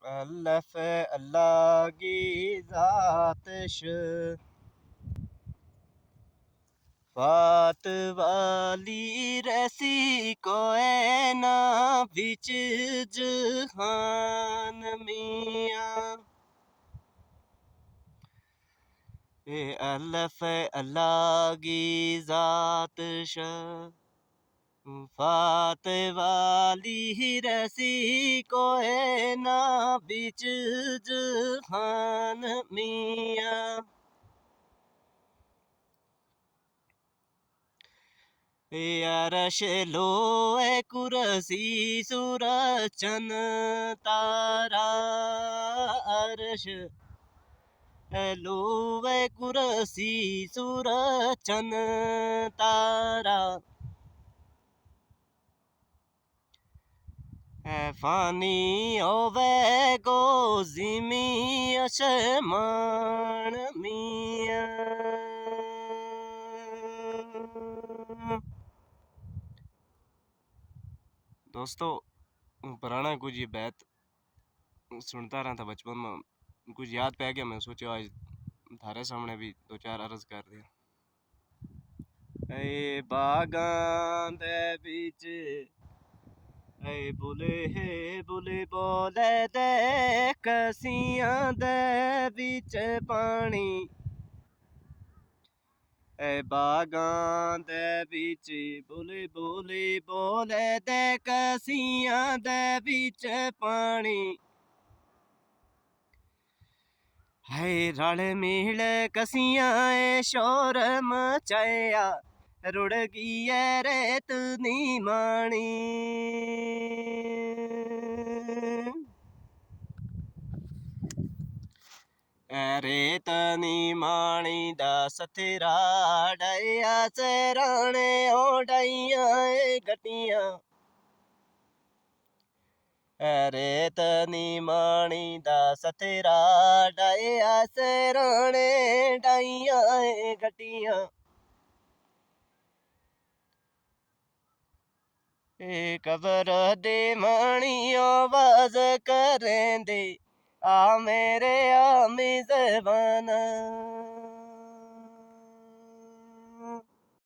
الف اللہ کی ذات فات والی رسی کوئے نا بچ جہان میاں الف اللہ کی ذات فات والی رسی کوئے نا بچ جہان میاں عرش لوہ کرسی سورج چن تارا عرش لوہ کرسی سورج چن تارا فانی ہووے گو زمیں آسمان میاں دوستو پرانا کچھ یہ بیت سنتا رہا تھا بچپن میں کچھ یاد پہ گیا میں سوچا آج تھارے سامنے بھی دو چار عرض کر دیا اے باغاں دے بچ اے بولے بولے دے کسیاں دے بچ پانی اے باغاں دے بچ بولے دے کسیاں دے بچ پانی ہے رل مل کسیاں اے شور مچایا رڑ گئی اے ریت نی مانی ریت نی مانی دا ستھرا ڈایا سرانے او ڈائیاں اے گٹیاں ریت نی مانی دا ستھرا ڈایا سرانے ڈائیاں اے گٹیاں اے قبر دے مانی آواز کریں دے آ میرے آمی زبان